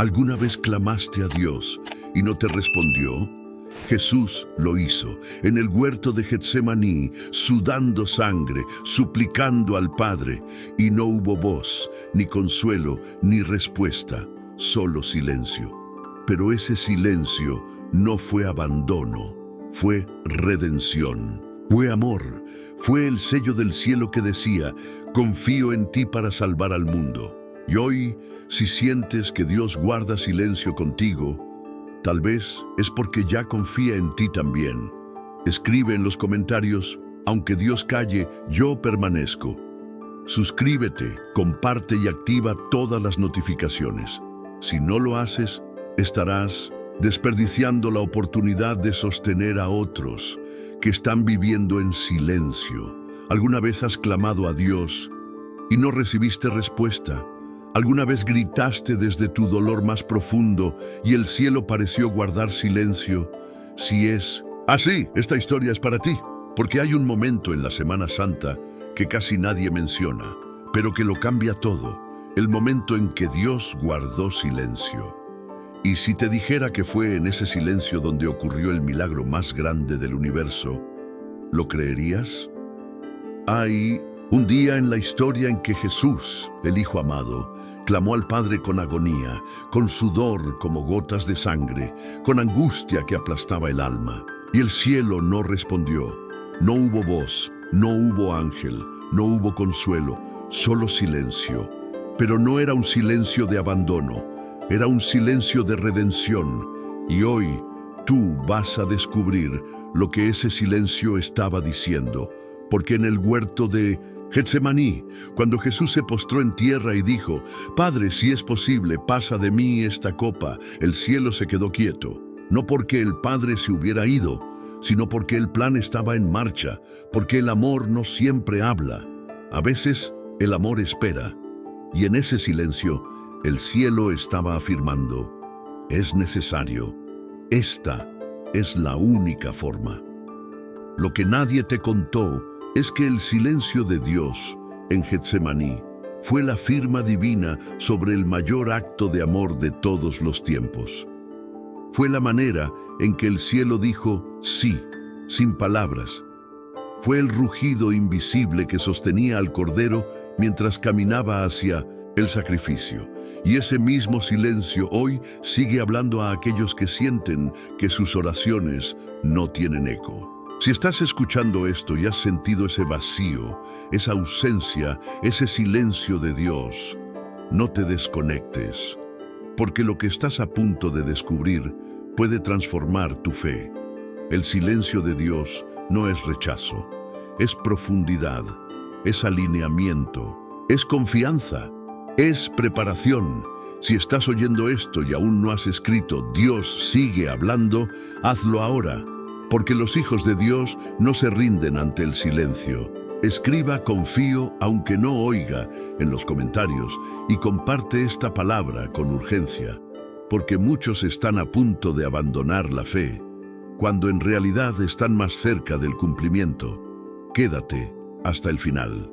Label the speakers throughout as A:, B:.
A: ¿Alguna vez clamaste a Dios y no te respondió? Jesús lo hizo en el huerto de Getsemaní, sudando sangre, suplicando al Padre, y no hubo voz, ni consuelo, ni respuesta, solo silencio. Pero ese silencio no fue abandono, fue redención, fue amor, fue el sello del cielo que decía: confío en ti para salvar al mundo. Y hoy, si sientes que Dios guarda silencio contigo, tal vez es porque ya confía en ti también. Escribe en los comentarios: aunque Dios calle, yo permanezco. Suscríbete, comparte y activa todas las notificaciones. Si no lo haces, estarás desperdiciando la oportunidad de sostener a otros que están viviendo en silencio. ¿Alguna vez has clamado a Dios y no recibiste respuesta? ¿Alguna vez gritaste desde tu dolor más profundo y el cielo pareció guardar silencio? Si es así, esta historia es para ti, porque hay un momento en la Semana Santa que casi nadie menciona, pero que lo cambia todo, el momento en que Dios guardó silencio. Y si te dijera que fue en ese silencio donde ocurrió el milagro más grande del universo, ¿lo creerías? Hay un día en la historia en que Jesús, el Hijo amado, clamó al Padre con agonía, con sudor como gotas de sangre, con angustia que aplastaba el alma. Y el cielo no respondió. No hubo voz, no hubo ángel, no hubo consuelo, solo silencio. Pero no era un silencio de abandono, era un silencio de redención. Y hoy tú vas a descubrir lo que ese silencio estaba diciendo, porque en el huerto de Getsemaní, cuando Jesús se postró en tierra y dijo: Padre, si es posible, pasa de mí esta copa, el cielo se quedó quieto. No porque el Padre se hubiera ido, sino porque el plan estaba en marcha, porque el amor no siempre habla. A veces el amor espera, y en ese silencio el cielo estaba afirmando: es necesario. Esta es la única forma. Lo que nadie te contó es que el silencio de Dios en Getsemaní fue la firma divina sobre el mayor acto de amor de todos los tiempos. Fue la manera en que el cielo dijo sí, sin palabras. Fue el rugido invisible que sostenía al Cordero mientras caminaba hacia el sacrificio. Y ese mismo silencio hoy sigue hablando a aquellos que sienten que sus oraciones no tienen eco. Si estás escuchando esto y has sentido ese vacío, esa ausencia, ese silencio de Dios, no te desconectes, porque lo que estás a punto de descubrir puede transformar tu fe. El silencio de Dios no es rechazo, es profundidad, es alineamiento, es confianza, es preparación. Si estás oyendo esto y aún no has escrito "Dios sigue hablando", hazlo ahora. Porque los hijos de Dios no se rinden ante el silencio. Escriba "confío aunque no oiga" en los comentarios y comparte esta palabra con urgencia, porque muchos están a punto de abandonar la fe, cuando en realidad están más cerca del cumplimiento. Quédate hasta el final,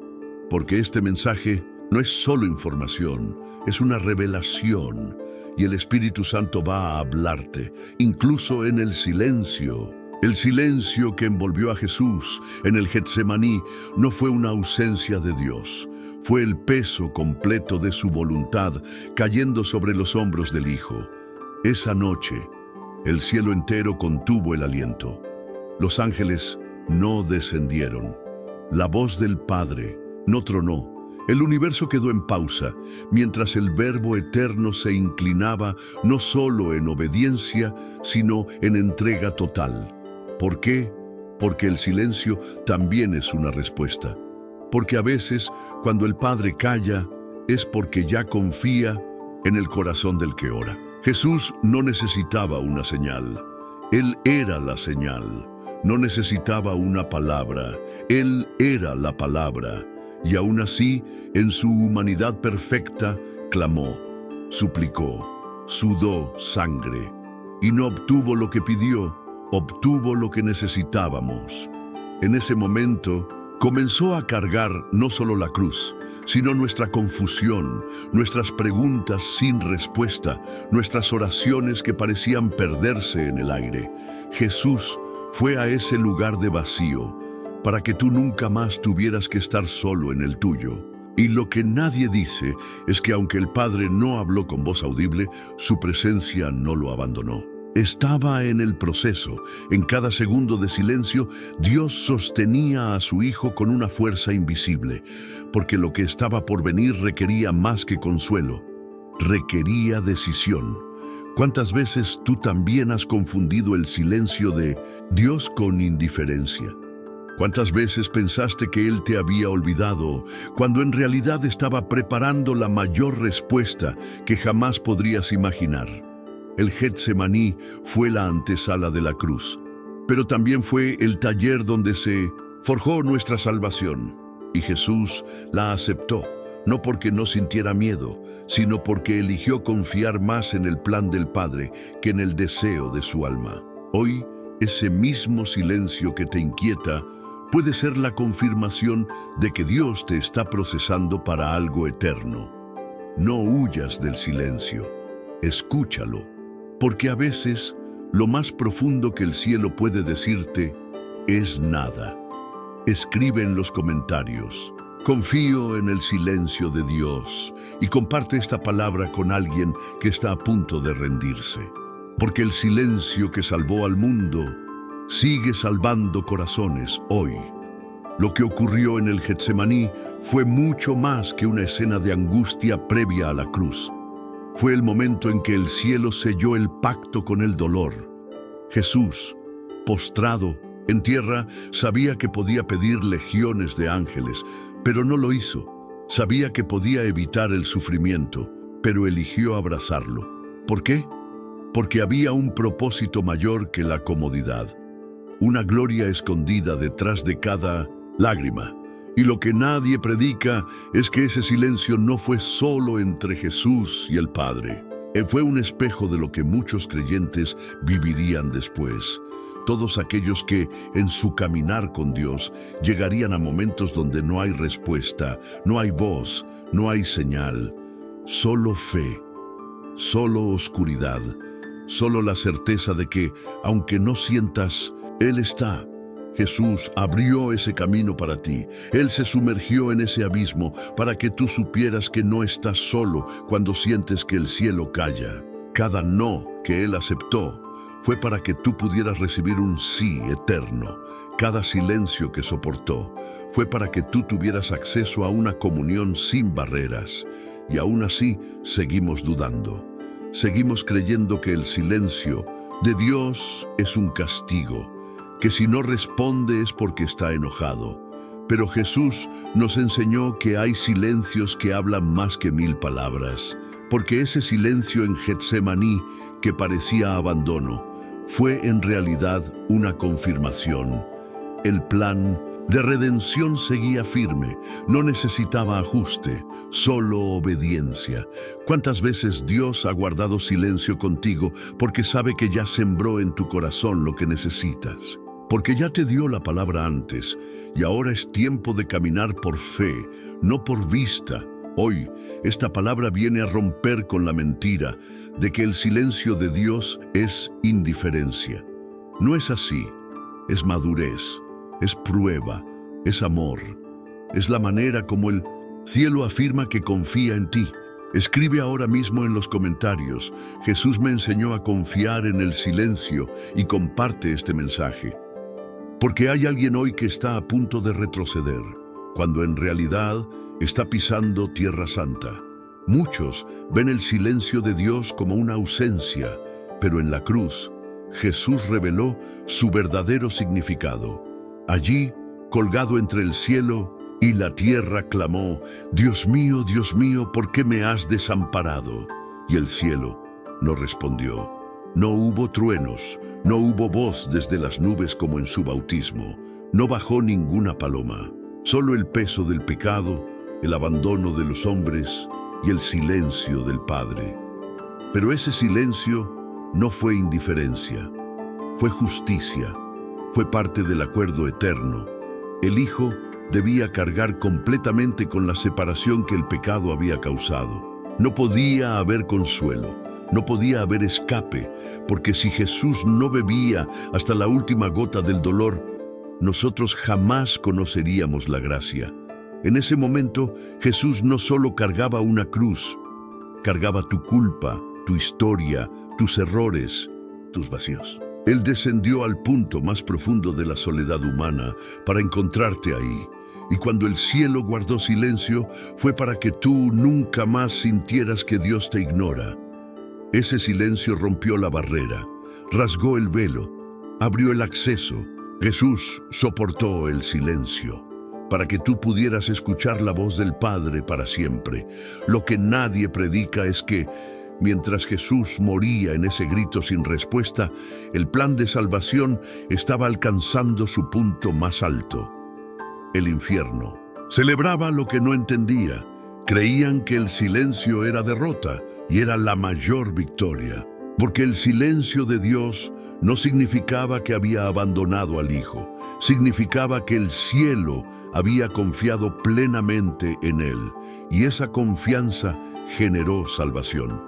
A: porque este mensaje no es solo información, es una revelación, y el Espíritu Santo va a hablarte, incluso en el silencio. El silencio que envolvió a Jesús en el Getsemaní no fue una ausencia de Dios, fue el peso completo de su voluntad cayendo sobre los hombros del Hijo. Esa noche, el cielo entero contuvo el aliento. Los ángeles no descendieron. La voz del Padre no tronó. El universo quedó en pausa, mientras el Verbo eterno se inclinaba no solo en obediencia, sino en entrega total. ¿Por qué? Porque el silencio también es una respuesta. Porque a veces, cuando el Padre calla, es porque ya confía en el corazón del que ora. Jesús no necesitaba una señal. Él era la señal. No necesitaba una palabra. Él era la palabra. Y aún así, en su humanidad perfecta, clamó, suplicó, sudó sangre, y no obtuvo lo que pidió, obtuvo lo que necesitábamos. En ese momento, comenzó a cargar no solo la cruz, sino nuestra confusión, nuestras preguntas sin respuesta, nuestras oraciones que parecían perderse en el aire. Jesús fue a ese lugar de vacío para que tú nunca más tuvieras que estar solo en el tuyo. Y lo que nadie dice es que aunque el Padre no habló con voz audible, su presencia no lo abandonó. Estaba en el proceso. En cada segundo de silencio, Dios sostenía a su Hijo con una fuerza invisible, porque lo que estaba por venir requería más que consuelo, requería decisión. ¿Cuántas veces tú también has confundido el silencio de Dios con indiferencia? ¿Cuántas veces pensaste que Él te había olvidado, cuando en realidad estaba preparando la mayor respuesta que jamás podrías imaginar? El Getsemaní fue la antesala de la cruz, pero también fue el taller donde se forjó nuestra salvación. Y Jesús la aceptó, no porque no sintiera miedo, sino porque eligió confiar más en el plan del Padre que en el deseo de su alma. Hoy, ese mismo silencio que te inquieta puede ser la confirmación de que Dios te está procesando para algo eterno. No huyas del silencio, escúchalo, porque a veces lo más profundo que el cielo puede decirte es nada. Escribe en los comentarios: confío en el silencio de Dios, y comparte esta palabra con alguien que está a punto de rendirse. Porque el silencio que salvó al mundo sigue salvando corazones hoy. Lo que ocurrió en el Getsemaní fue mucho más que una escena de angustia previa a la cruz. Fue el momento en que el cielo selló el pacto con el dolor. Jesús, postrado en tierra, sabía que podía pedir legiones de ángeles, pero no lo hizo. Sabía que podía evitar el sufrimiento, pero eligió abrazarlo. ¿Por qué? Porque había un propósito mayor que la comodidad, una gloria escondida detrás de cada lágrima. Y lo que nadie predica es que ese silencio no fue solo entre Jesús y el Padre. Fue un espejo de lo que muchos creyentes vivirían después. Todos aquellos que, en su caminar con Dios, llegarían a momentos donde no hay respuesta, no hay voz, no hay señal. Solo fe, solo oscuridad, solo la certeza de que, aunque no sientas, Él está. Jesús abrió ese camino para ti. Él se sumergió en ese abismo para que tú supieras que no estás solo cuando sientes que el cielo calla. Cada no que Él aceptó fue para que tú pudieras recibir un sí eterno. Cada silencio que soportó fue para que tú tuvieras acceso a una comunión sin barreras. Y aún así seguimos dudando. Seguimos creyendo que el silencio de Dios es un castigo, que si no responde es porque está enojado. Pero Jesús nos enseñó que hay silencios que hablan más que 1000 palabras, porque ese silencio en Getsemaní, que parecía abandono, fue en realidad una confirmación. El plan de redención seguía firme, no necesitaba ajuste, solo obediencia. ¿Cuántas veces Dios ha guardado silencio contigo porque sabe que ya sembró en tu corazón lo que necesitas? Porque ya te dio la palabra antes, y ahora es tiempo de caminar por fe, no por vista. Hoy, esta palabra viene a romper con la mentira de que el silencio de Dios es indiferencia. No es así, es madurez, es prueba, es amor. Es la manera como el cielo afirma que confía en ti. Escribe ahora mismo en los comentarios: Jesús me enseñó a confiar en el silencio, y comparte este mensaje. Porque hay alguien hoy que está a punto de retroceder, cuando en realidad está pisando tierra santa. Muchos ven el silencio de Dios como una ausencia, pero en la cruz, Jesús reveló su verdadero significado. Allí, colgado entre el cielo y la tierra, clamó: Dios mío, ¿por qué me has desamparado? Y el cielo no respondió. No hubo truenos, no hubo voz desde las nubes como en su bautismo. No bajó ninguna paloma, solo el peso del pecado, el abandono de los hombres y el silencio del Padre. Pero ese silencio no fue indiferencia, fue justicia, fue parte del acuerdo eterno. El Hijo debía cargar completamente con la separación que el pecado había causado. No podía haber consuelo, no podía haber escape, porque si Jesús no bebía hasta la última gota del dolor, nosotros jamás conoceríamos la gracia. En ese momento, Jesús no solo cargaba una cruz, cargaba tu culpa, tu historia, tus errores, tus vacíos. Él descendió al punto más profundo de la soledad humana para encontrarte ahí. Y cuando el cielo guardó silencio, fue para que tú nunca más sintieras que Dios te ignora. Ese silencio rompió la barrera, rasgó el velo, abrió el acceso. Jesús soportó el silencio para que tú pudieras escuchar la voz del Padre para siempre. Lo que nadie predica es que, mientras Jesús moría en ese grito sin respuesta, el plan de salvación estaba alcanzando su punto más alto. El infierno celebraba lo que no entendía. Creían que el silencio era derrota y era la mayor victoria, porque el silencio de Dios no significaba que había abandonado al Hijo, significaba que el cielo había confiado plenamente en Él, y esa confianza generó salvación.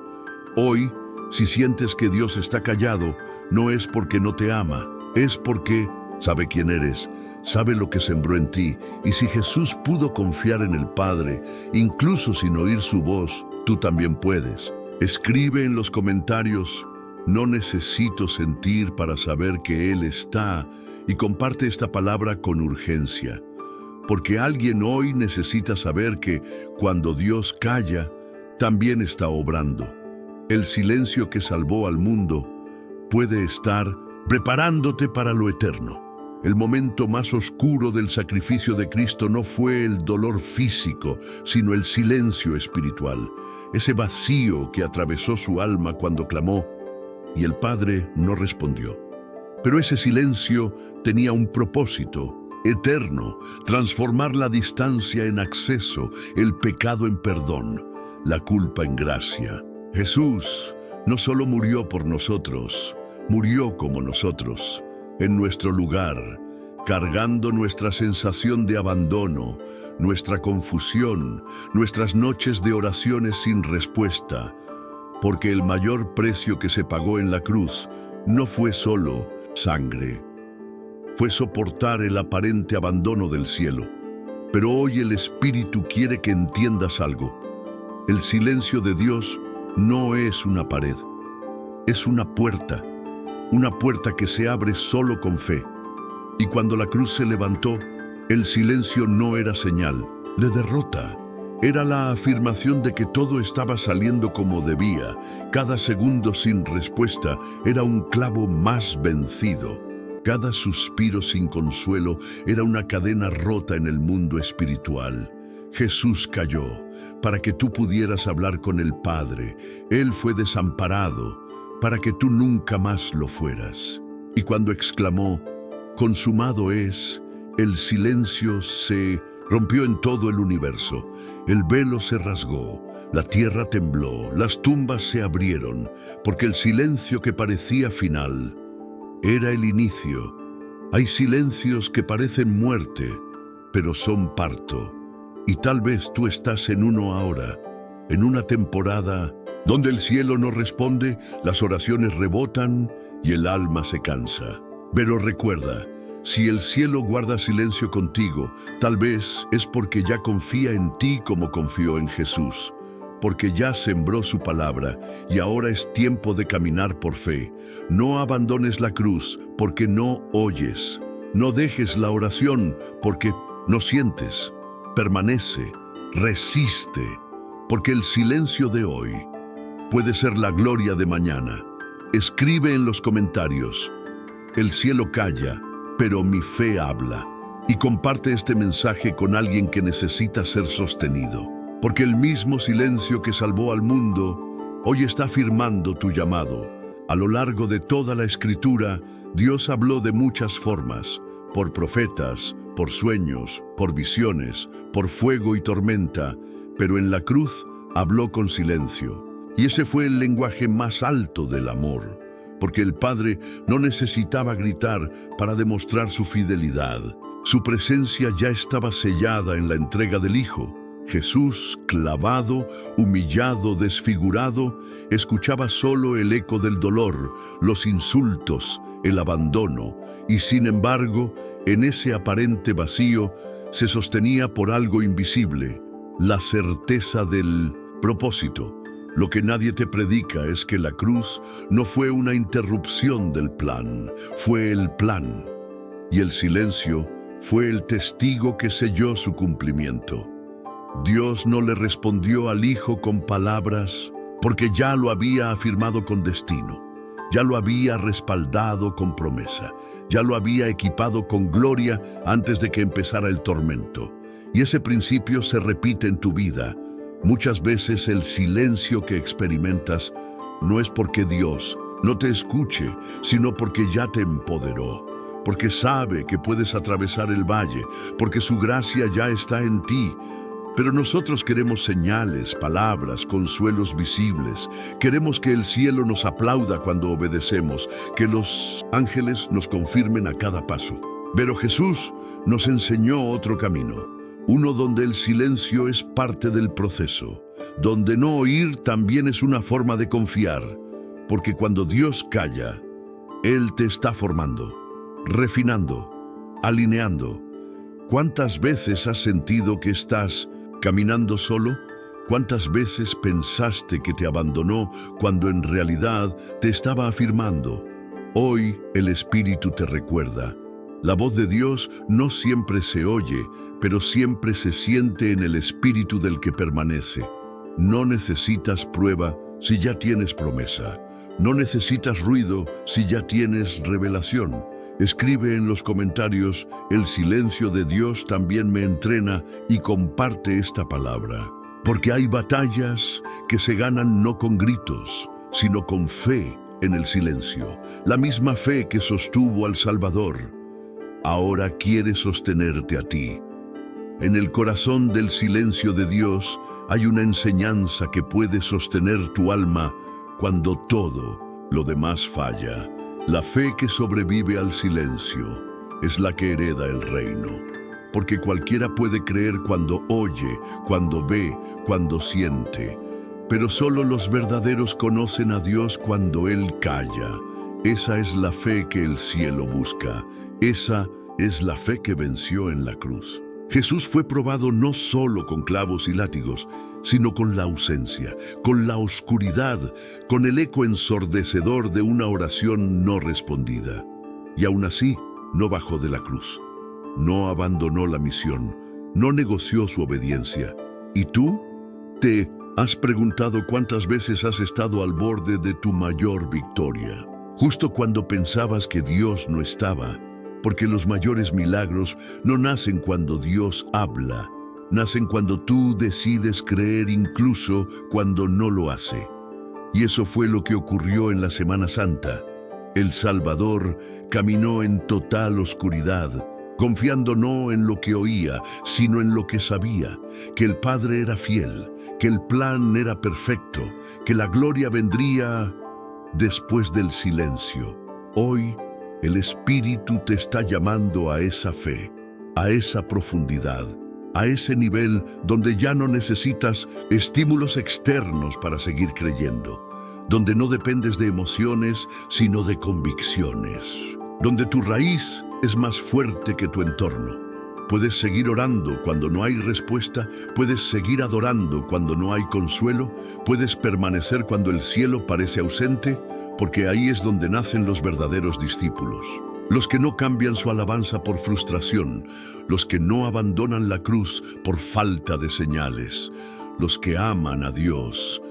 A: Hoy, si sientes que Dios está callado, no es porque no te ama, es porque sabe quién eres, sabe lo que sembró en ti, y si Jesús pudo confiar en el Padre, incluso sin oír su voz, tú también puedes. Escribe en los comentarios: no necesito sentir para saber que Él está, y comparte esta palabra con urgencia, porque alguien hoy necesita saber que cuando Dios calla, también está obrando. El silencio que salvó al mundo puede estar preparándote para lo eterno. El momento más oscuro del sacrificio de Cristo no fue el dolor físico, sino el silencio espiritual, ese vacío que atravesó su alma cuando clamó, y el Padre no respondió. Pero ese silencio tenía un propósito eterno: transformar la distancia en acceso, el pecado en perdón, la culpa en gracia. Jesús no solo murió por nosotros, murió como nosotros, en nuestro lugar, cargando nuestra sensación de abandono, nuestra confusión, nuestras noches de oraciones sin respuesta, porque el mayor precio que se pagó en la cruz no fue solo sangre, fue soportar el aparente abandono del cielo. Pero hoy el Espíritu quiere que entiendas algo. El silencio de Dios no es una pared, es una puerta que se abre solo con fe. Y cuando la cruz se levantó, el silencio no era señal de derrota, era la afirmación de que todo estaba saliendo como debía. Cada segundo sin respuesta era un clavo más vencido. Cada suspiro sin consuelo era una cadena rota en el mundo espiritual. Jesús cayó para que tú pudieras hablar con el Padre. Él fue desamparado para que tú nunca más lo fueras. Y cuando exclamó: consumado es, el silencio se rompió en todo el universo. El velo se rasgó, la tierra tembló, las tumbas se abrieron, porque el silencio que parecía final era el inicio. Hay silencios que parecen muerte, pero son parto. Y tal vez tú estás en uno ahora, en una temporada donde el cielo no responde, las oraciones rebotan y el alma se cansa. Pero recuerda, si el cielo guarda silencio contigo, tal vez es porque ya confía en ti como confió en Jesús, porque ya sembró su palabra y ahora es tiempo de caminar por fe. No abandones la cruz porque no oyes. No dejes la oración porque no sientes. Permanece, resiste, porque el silencio de hoy puede ser la gloria de mañana. Escribe en los comentarios: el cielo calla, pero mi fe habla. Y comparte este mensaje con alguien que necesita ser sostenido, porque el mismo silencio que salvó al mundo hoy está firmando tu llamado. A lo largo de toda la Escritura, Dios habló de muchas formas: por profetas, por sueños, por visiones, por fuego y tormenta, pero en la cruz habló con silencio. Y ese fue el lenguaje más alto del amor, porque el Padre no necesitaba gritar para demostrar su fidelidad. Su presencia ya estaba sellada en la entrega del Hijo. Jesús, clavado, humillado, desfigurado, escuchaba solo el eco del dolor, los insultos, el abandono, y sin embargo, en ese aparente vacío, se sostenía por algo invisible, la certeza del propósito. Lo que nadie te predica es que la cruz no fue una interrupción del plan, fue el plan. Y el silencio fue el testigo que selló su cumplimiento. Dios no le respondió al Hijo con palabras, porque ya lo había afirmado con destino, ya lo había respaldado con promesa, ya lo había equipado con gloria antes de que empezara el tormento. Y ese principio se repite en tu vida. Muchas veces el silencio que experimentas no es porque Dios no te escuche, sino porque ya te empoderó, porque sabe que puedes atravesar el valle, porque su gracia ya está en ti. Pero nosotros queremos señales, palabras, consuelos visibles. Queremos que el cielo nos aplauda cuando obedecemos, que los ángeles nos confirmen a cada paso. Pero Jesús nos enseñó otro camino, uno donde el silencio es parte del proceso, donde no oír también es una forma de confiar, porque cuando Dios calla, Él te está formando, refinando, alineando. ¿Cuántas veces has sentido que estás caminando solo? ¿Cuántas veces pensaste que te abandonó cuando en realidad te estaba afirmando? Hoy el Espíritu te recuerda. La voz de Dios no siempre se oye, pero siempre se siente en el espíritu del que permanece. No necesitas prueba si ya tienes promesa. No necesitas ruido si ya tienes revelación. Escribe en los comentarios: el silencio de Dios también me entrena, y comparte esta palabra. Porque hay batallas que se ganan no con gritos, sino con fe en el silencio. La misma fe que sostuvo al Salvador ahora quiere sostenerte a ti. En el corazón del silencio de Dios hay una enseñanza que puede sostener tu alma cuando todo lo demás falla. La fe que sobrevive al silencio es la que hereda el reino. Porque cualquiera puede creer cuando oye, cuando ve, cuando siente. Pero solo los verdaderos conocen a Dios cuando Él calla. Esa es la fe que el cielo busca. Esa es la fe que venció en la cruz. Jesús fue probado no solo con clavos y látigos, sino con la ausencia, con la oscuridad, con el eco ensordecedor de una oración no respondida. Y aún así, no bajó de la cruz. No abandonó la misión, no negoció su obediencia. ¿Y tú? ¿Te has preguntado cuántas veces has estado al borde de tu mayor victoria? Justo cuando pensabas que Dios no estaba, porque los mayores milagros no nacen cuando Dios habla, nacen cuando tú decides creer incluso cuando no lo hace. Y eso fue lo que ocurrió en la Semana Santa. El Salvador caminó en total oscuridad, confiando no en lo que oía, sino en lo que sabía, que el Padre era fiel, que el plan era perfecto, que la gloria vendría después del silencio. Hoy, el Espíritu te está llamando a esa fe, a esa profundidad, a ese nivel donde ya no necesitas estímulos externos para seguir creyendo, donde no dependes de emociones, sino de convicciones, donde tu raíz es más fuerte que tu entorno. Puedes seguir orando cuando no hay respuesta, puedes seguir adorando cuando no hay consuelo, puedes permanecer cuando el cielo parece ausente, porque ahí es donde nacen los verdaderos discípulos. Los que no cambian su alabanza por frustración, los que no abandonan la cruz por falta de señales, los que aman a Dios,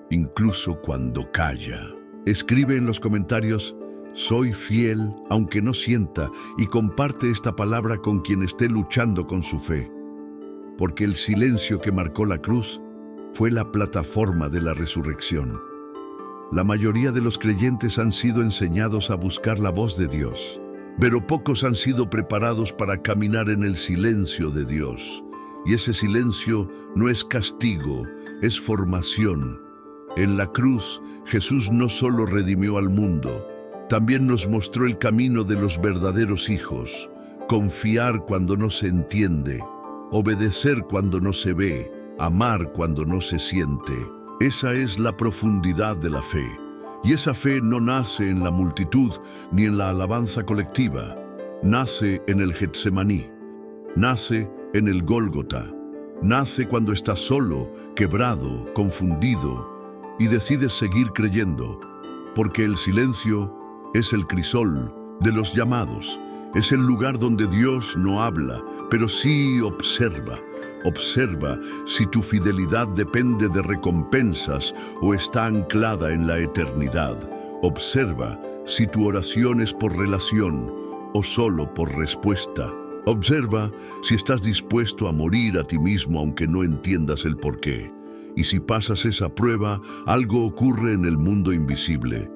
A: incluso cuando calla. Escribe en los comentarios: soy fiel aunque no sienta, y comparte esta palabra con quien esté luchando con su fe. Porque el silencio que marcó la cruz fue la plataforma de la resurrección. La mayoría de los creyentes han sido enseñados a buscar la voz de Dios, pero pocos han sido preparados para caminar en el silencio de Dios. Y ese silencio no es castigo, es formación. En la cruz, Jesús no solo redimió al mundo, también nos mostró el camino de los verdaderos hijos, confiar cuando no se entiende, obedecer cuando no se ve, amar cuando no se siente. Esa es la profundidad de la fe. Y esa fe no nace en la multitud ni en la alabanza colectiva. Nace en el Getsemaní. Nace en el Gólgota. Nace cuando estás solo, quebrado, confundido y decides seguir creyendo. Porque el silencio es el crisol de los llamados. Es el lugar donde Dios no habla, pero sí observa. Observa si tu fidelidad depende de recompensas o está anclada en la eternidad. Observa si tu oración es por relación o solo por respuesta. Observa si estás dispuesto a morir a ti mismo aunque no entiendas el porqué. Y si pasas esa prueba, algo ocurre en el mundo invisible.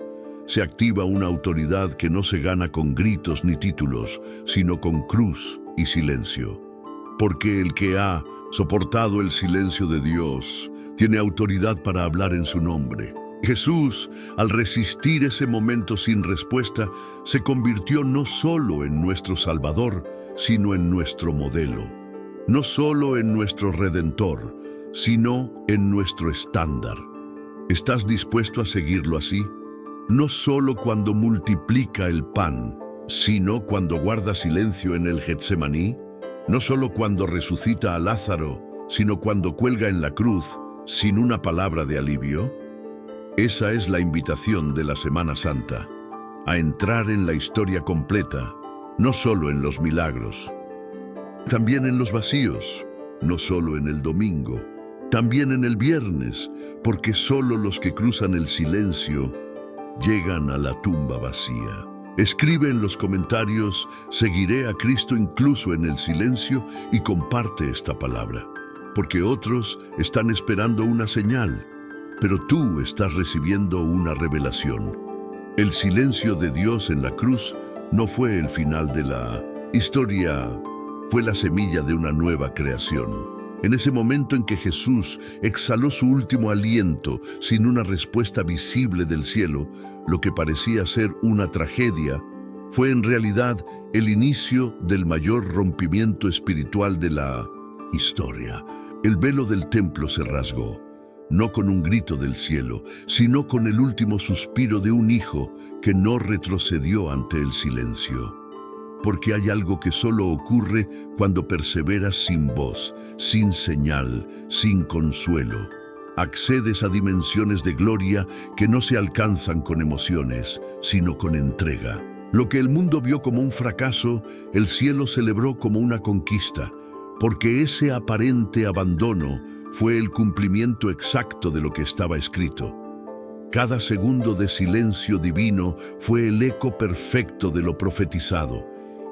A: Se activa una autoridad que no se gana con gritos ni títulos, sino con cruz y silencio. Porque el que ha soportado el silencio de Dios tiene autoridad para hablar en su nombre. Jesús, al resistir ese momento sin respuesta, se convirtió no solo en nuestro Salvador, sino en nuestro modelo. No solo en nuestro Redentor, sino en nuestro estándar. ¿Estás dispuesto a seguirlo así? No solo cuando multiplica el pan, sino cuando guarda silencio en el Getsemaní. No solo cuando resucita a Lázaro, sino cuando cuelga en la cruz, sin una palabra de alivio. Esa es la invitación de la Semana Santa, a entrar en la historia completa, no solo en los milagros, también en los vacíos, no solo en el domingo, también en el viernes, porque solo los que cruzan el silencio llegan a la tumba vacía. Escribe en los comentarios, seguiré a Cristo incluso en el silencio, y comparte esta palabra, porque otros están esperando una señal, pero tú estás recibiendo una revelación. El silencio de Dios en la cruz no fue el final de la historia, fue la semilla de una nueva creación. En ese momento en que Jesús exhaló su último aliento sin una respuesta visible del cielo, lo que parecía ser una tragedia, fue en realidad el inicio del mayor rompimiento espiritual de la historia. El velo del templo se rasgó, no con un grito del cielo, sino con el último suspiro de un hijo que no retrocedió ante el silencio. Porque hay algo que solo ocurre cuando perseveras sin voz, sin señal, sin consuelo. Accedes a dimensiones de gloria que no se alcanzan con emociones, sino con entrega. Lo que el mundo vio como un fracaso, el cielo celebró como una conquista, porque ese aparente abandono fue el cumplimiento exacto de lo que estaba escrito. Cada segundo de silencio divino fue el eco perfecto de lo profetizado.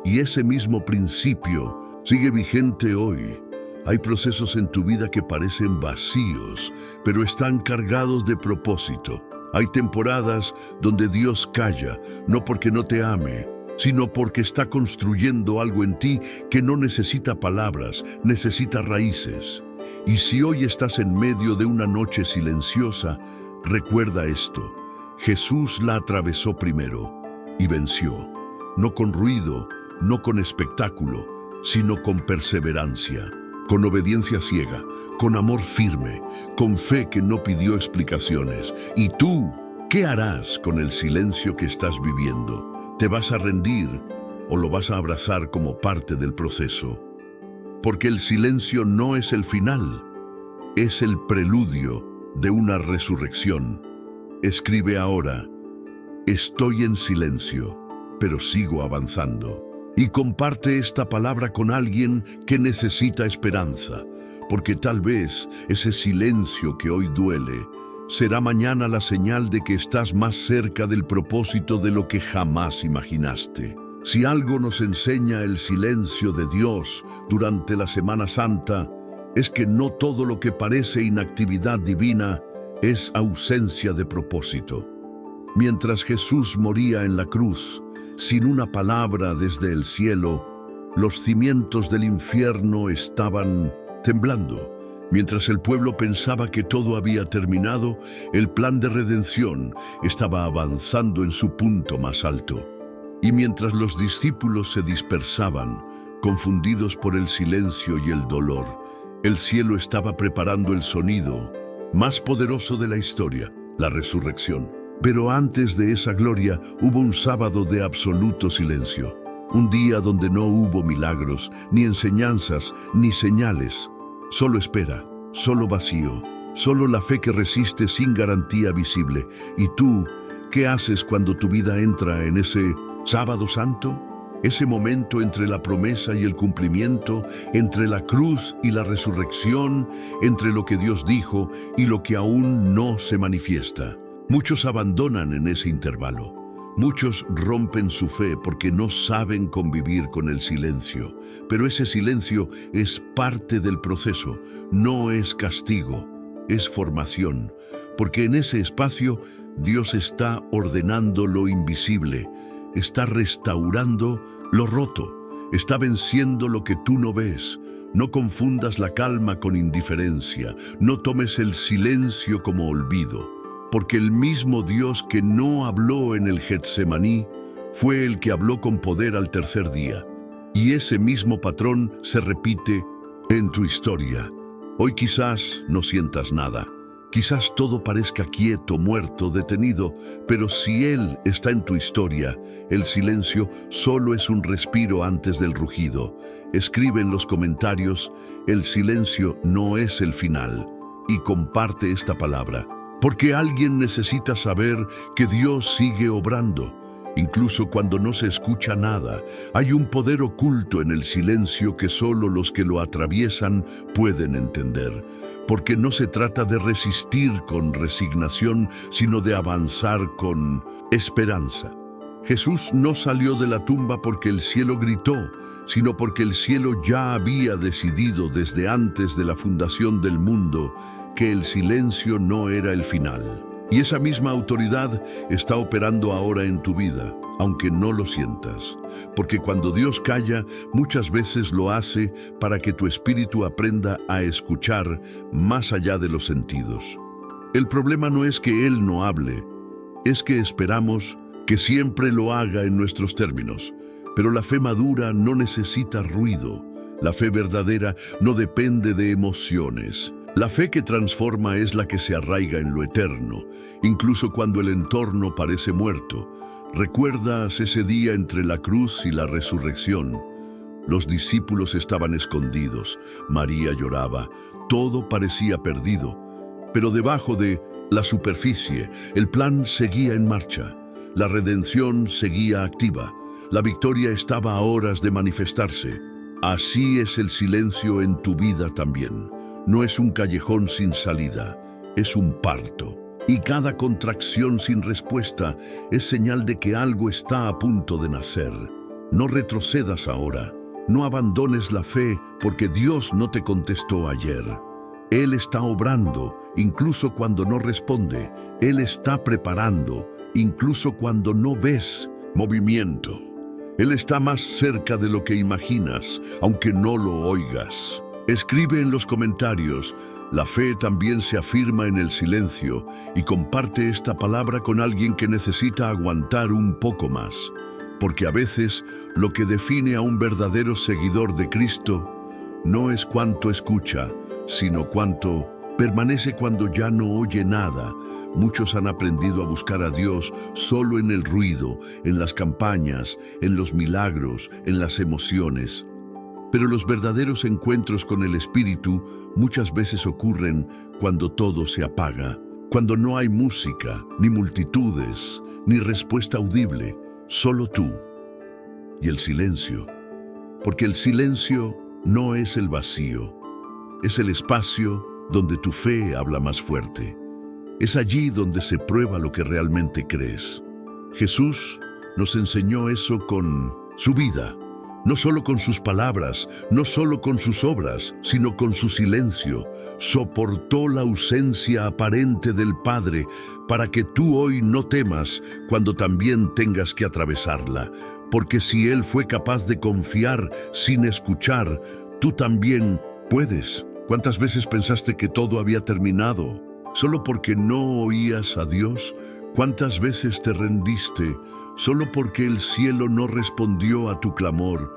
A: Y ese mismo principio sigue vigente hoy. Hay procesos en tu vida que parecen vacíos, pero están cargados de propósito. Hay temporadas donde Dios calla, no porque no te ame, sino porque está construyendo algo en ti que no necesita palabras, necesita raíces. Y si hoy estás en medio de una noche silenciosa, recuerda esto: Jesús la atravesó primero y venció, no con ruido, no con espectáculo, sino con perseverancia, con obediencia ciega, con amor firme, con fe que no pidió explicaciones. ¿Y tú qué harás con el silencio que estás viviendo? ¿Te vas a rendir o lo vas a abrazar como parte del proceso? Porque el silencio no es el final, es el preludio de una resurrección. Escribe ahora: estoy en silencio, pero sigo avanzando. Y comparte esta palabra con alguien que necesita esperanza, porque tal vez ese silencio que hoy duele será mañana la señal de que estás más cerca del propósito de lo que jamás imaginaste. Si algo nos enseña el silencio de Dios durante la Semana Santa, es que no todo lo que parece inactividad divina es ausencia de propósito. Mientras Jesús moría en la cruz, sin una palabra desde el cielo, los cimientos del infierno estaban temblando. Mientras el pueblo pensaba que todo había terminado, el plan de redención estaba avanzando en su punto más alto. Y mientras los discípulos se dispersaban, confundidos por el silencio y el dolor, el cielo estaba preparando el sonido más poderoso de la historia, la resurrección. Pero antes de esa gloria hubo un sábado de absoluto silencio. Un día donde no hubo milagros, ni enseñanzas, ni señales. Solo espera, solo vacío, solo la fe que resiste sin garantía visible. ¿Y tú, qué haces cuando tu vida entra en ese sábado santo? Ese momento entre la promesa y el cumplimiento, entre la cruz y la resurrección, entre lo que Dios dijo y lo que aún no se manifiesta. Muchos abandonan en ese intervalo. Muchos rompen su fe porque no saben convivir con el silencio. Pero ese silencio es parte del proceso, no es castigo, es formación. Porque en ese espacio Dios está ordenando lo invisible, está restaurando lo roto, está venciendo lo que tú no ves. No confundas la calma con indiferencia, no tomes el silencio como olvido. Porque el mismo Dios que no habló en el Getsemaní fue el que habló con poder al tercer día. Y ese mismo patrón se repite en tu historia. Hoy quizás no sientas nada. Quizás todo parezca quieto, muerto, detenido, pero si Él está en tu historia, el silencio solo es un respiro antes del rugido. Escribe en los comentarios, el silencio no es el final, y comparte esta palabra. Porque alguien necesita saber que Dios sigue obrando. Incluso cuando no se escucha nada, hay un poder oculto en el silencio que solo los que lo atraviesan pueden entender. Porque no se trata de resistir con resignación, sino de avanzar con esperanza. Jesús no salió de la tumba porque el cielo gritó, sino porque el cielo ya había decidido desde antes de la fundación del mundo que el silencio no era el final. Y esa misma autoridad está operando ahora en tu vida, aunque no lo sientas. Porque cuando Dios calla, muchas veces lo hace para que tu espíritu aprenda a escuchar más allá de los sentidos. El problema no es que Él no hable, es que esperamos que siempre lo haga en nuestros términos. Pero la fe madura no necesita ruido. La fe verdadera no depende de emociones. La fe que transforma es la que se arraiga en lo eterno, incluso cuando el entorno parece muerto. ¿Recuerdas ese día entre la cruz y la resurrección? Los discípulos estaban escondidos, María lloraba, todo parecía perdido. Pero debajo de la superficie, el plan seguía en marcha, la redención seguía activa, la victoria estaba a horas de manifestarse. Así es el silencio en tu vida también. No es un callejón sin salida, es un parto. Y cada contracción sin respuesta es señal de que algo está a punto de nacer. No retrocedas ahora, no abandones la fe porque Dios no te contestó ayer. Él está obrando, incluso cuando no responde. Él está preparando, incluso cuando no ves movimiento. Él está más cerca de lo que imaginas, aunque no lo oigas. Escribe en los comentarios, la fe también se afirma en el silencio, y comparte esta palabra con alguien que necesita aguantar un poco más. Porque a veces lo que define a un verdadero seguidor de Cristo no es cuánto escucha, sino cuánto permanece cuando ya no oye nada. Muchos han aprendido a buscar a Dios solo en el ruido, en las campañas, en los milagros, en las emociones. Pero los verdaderos encuentros con el Espíritu muchas veces ocurren cuando todo se apaga, cuando no hay música, ni multitudes, ni respuesta audible, solo tú y el silencio. Porque el silencio no es el vacío, es el espacio donde tu fe habla más fuerte. Es allí donde se prueba lo que realmente crees. Jesús nos enseñó eso con su vida. No solo con sus palabras, no solo con sus obras, sino con su silencio. Soportó la ausencia aparente del Padre para que tú hoy no temas cuando también tengas que atravesarla. Porque si Él fue capaz de confiar sin escuchar, tú también puedes. ¿Cuántas veces pensaste que todo había terminado solo porque no oías a Dios? ¿Cuántas veces te rendiste solo porque el cielo no respondió a tu clamor?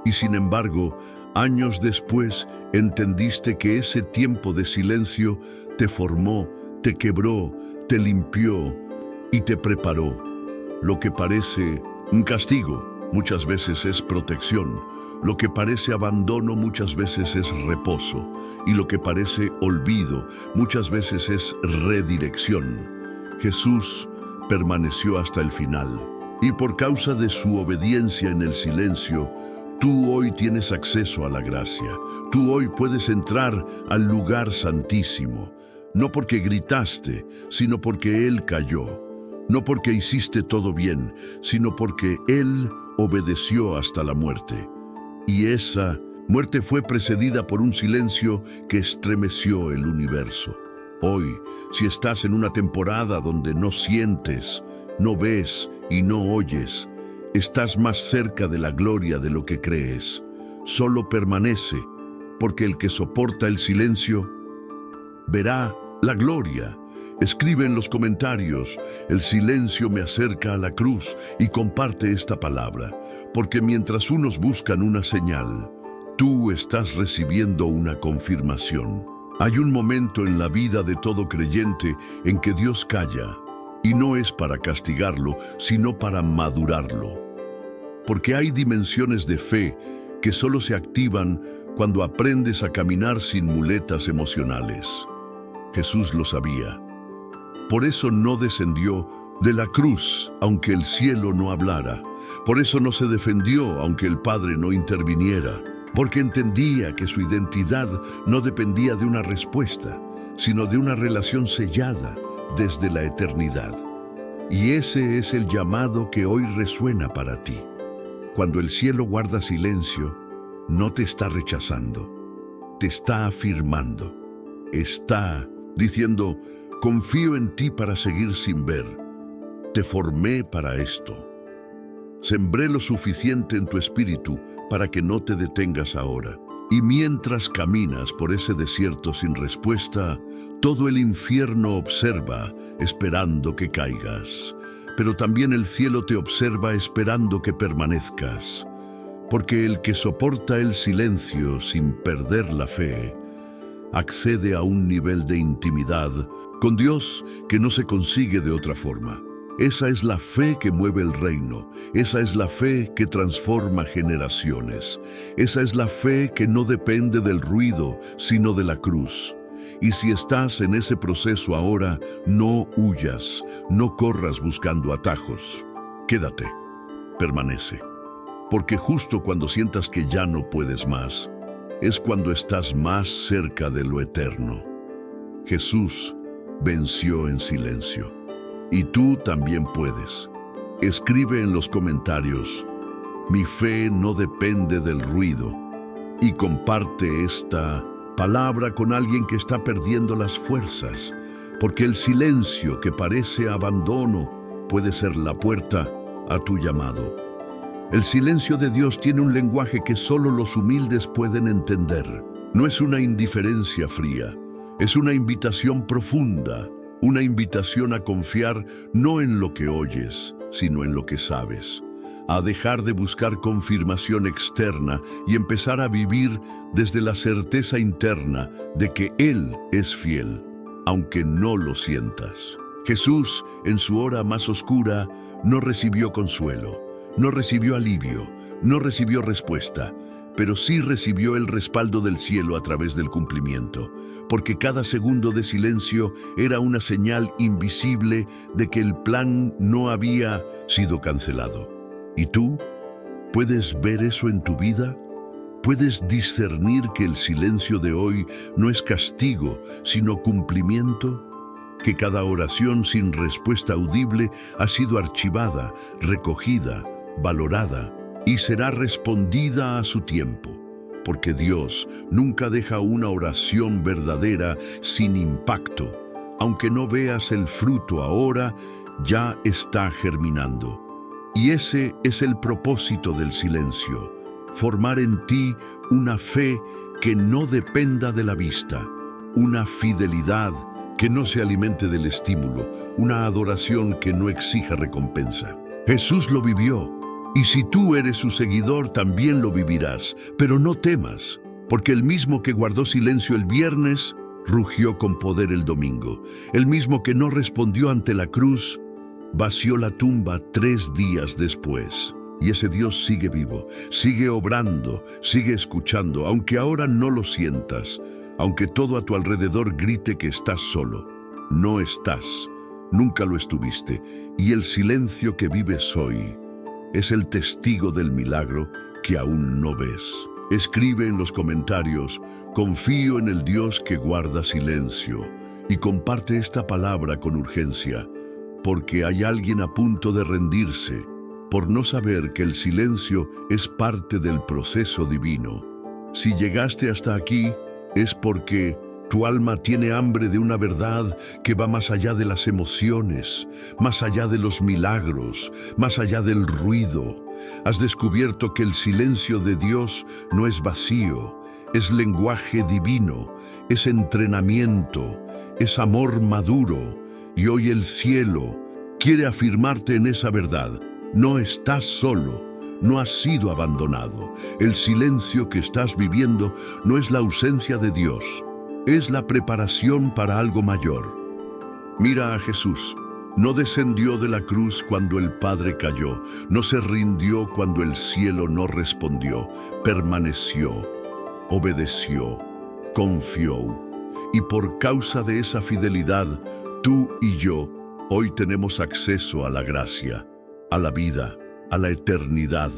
A: Y sin embargo, años después entendiste que ese tiempo de silencio te formó, te quebró, te limpió y te preparó. Lo que parece un castigo muchas veces es protección. Lo que parece abandono muchas veces es reposo. Y lo que parece olvido muchas veces es redirección. Jesús permaneció hasta el final. Y por causa de su obediencia en el silencio, tú hoy tienes acceso a la gracia. Tú hoy puedes entrar al lugar santísimo. No porque gritaste, sino porque Él cayó. No porque hiciste todo bien, sino porque Él obedeció hasta la muerte. Y esa muerte fue precedida por un silencio que estremeció el universo. Hoy, si estás en una temporada donde no sientes, no ves y no oyes, estás más cerca de la gloria de lo que crees. Solo permanece, porque el que soporta el silencio verá la gloria. Escribe en los comentarios: el silencio me acerca a la cruz, y comparte esta palabra, porque mientras unos buscan una señal, tú estás recibiendo una confirmación. Hay un momento en la vida de todo creyente en que Dios calla, y no es para castigarlo, sino para madurarlo. Porque hay dimensiones de fe que solo se activan cuando aprendes a caminar sin muletas emocionales. Jesús lo sabía. Por eso no descendió de la cruz, aunque el cielo no hablara. Por eso no se defendió, aunque el Padre no interviniera. Porque entendía que su identidad no dependía de una respuesta, sino de una relación sellada desde la eternidad. Y ese es el llamado que hoy resuena para ti. Cuando el cielo guarda silencio, no te está rechazando, te está afirmando. Está diciendo: confío en ti para seguir sin ver. Te formé para esto. Sembré lo suficiente en tu espíritu para que no te detengas ahora. Y mientras caminas por ese desierto sin respuesta, todo el infierno observa, esperando que caigas. Pero también el cielo te observa esperando que permanezcas. Porque el que soporta el silencio sin perder la fe, accede a un nivel de intimidad con Dios que no se consigue de otra forma. Esa es la fe que mueve el reino. Esa es la fe que transforma generaciones. Esa es la fe que no depende del ruido, sino de la cruz. Y si estás en ese proceso ahora, no huyas, no corras buscando atajos. Quédate, permanece. Porque justo cuando sientas que ya no puedes más, es cuando estás más cerca de lo eterno. Jesús venció en silencio. Y tú también puedes. Escribe en los comentarios: mi fe no depende del ruido. Y comparte esta palabra con alguien que está perdiendo las fuerzas, porque el silencio que parece abandono puede ser la puerta a tu llamado. El silencio de Dios tiene un lenguaje que solo los humildes pueden entender. No es una indiferencia fría, es una invitación profunda. Una invitación a confiar no en lo que oyes, sino en lo que sabes. A dejar de buscar confirmación externa y empezar a vivir desde la certeza interna de que Él es fiel, aunque no lo sientas. Jesús, en su hora más oscura, no recibió consuelo, no recibió alivio, no recibió respuesta, pero sí recibió el respaldo del cielo a través del cumplimiento, porque cada segundo de silencio era una señal invisible de que el plan no había sido cancelado. ¿Y tú? ¿Puedes ver eso en tu vida? ¿Puedes discernir que el silencio de hoy no es castigo, sino cumplimiento? Que cada oración sin respuesta audible ha sido archivada, recogida, valorada, y será respondida a su tiempo, porque Dios nunca deja una oración verdadera sin impacto. Aunque no veas el fruto ahora, ya está germinando. Y ese es el propósito del silencio: formar en ti una fe que no dependa de la vista, una fidelidad que no se alimente del estímulo, una adoración que no exija recompensa. Jesús lo vivió, y si tú eres su seguidor también lo vivirás, pero no temas, porque el mismo que guardó silencio el viernes, rugió con poder el domingo. El mismo que no respondió ante la cruz, vació la tumba 3 días después. Y ese Dios sigue vivo, sigue obrando, sigue escuchando, aunque ahora no lo sientas, aunque todo a tu alrededor grite que estás solo. No estás, nunca lo estuviste, y el silencio que vives hoy es el testigo del milagro que aún no ves. Escribe en los comentarios: confío en el Dios que guarda silencio, y comparte esta palabra con urgencia, porque hay alguien a punto de rendirse por no saber que el silencio es parte del proceso divino. Si llegaste hasta aquí, es porque tu alma tiene hambre de una verdad que va más allá de las emociones, más allá de los milagros, más allá del ruido. Has descubierto que el silencio de Dios no es vacío, es lenguaje divino, es entrenamiento, es amor maduro, y hoy el cielo quiere afirmarte en esa verdad. No estás solo, no has sido abandonado. El silencio que estás viviendo no es la ausencia de Dios, es la preparación para algo mayor. Mira a Jesús. No descendió de la cruz cuando el Padre cayó, no se rindió cuando el cielo no respondió, permaneció, obedeció, confió. Y por causa de esa fidelidad, tú y yo hoy tenemos acceso a la gracia, a la vida, a la eternidad.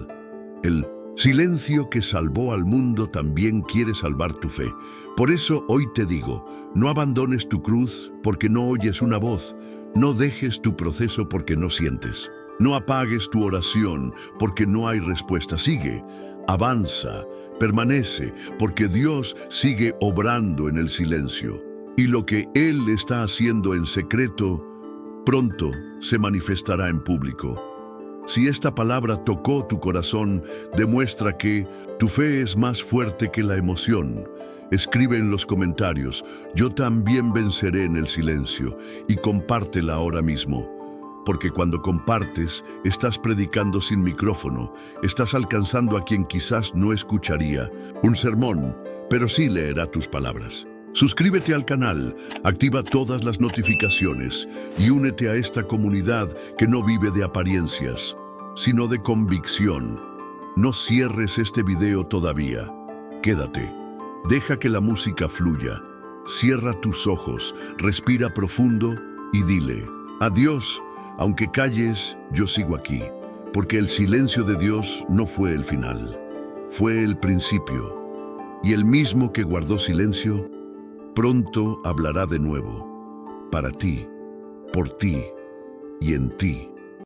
A: El silencio que salvó al mundo también quiere salvar tu fe. Por eso hoy te digo, no abandones tu cruz porque no oyes una voz, no dejes tu proceso porque no sientes, no apagues tu oración porque no hay respuesta. Sigue, avanza, permanece, porque Dios sigue obrando en el silencio. Y lo que Él está haciendo en secreto, pronto se manifestará en público. Si esta palabra tocó tu corazón, demuestra que tu fe es más fuerte que la emoción. Escribe en los comentarios: yo también venceré en el silencio, y compártela ahora mismo. Porque cuando compartes, estás predicando sin micrófono, estás alcanzando a quien quizás no escucharía un sermón, pero sí leerá tus palabras. Suscríbete al canal, activa todas las notificaciones y únete a esta comunidad que no vive de apariencias, sino de convicción. No cierres este video todavía. Quédate. Deja que la música fluya. Cierra tus ojos, respira profundo y dile: a Dios, aunque calles, yo sigo aquí, porque el silencio de Dios no fue el final, fue el principio. Y el mismo que guardó silencio, pronto hablará de nuevo, para ti, por ti y en ti.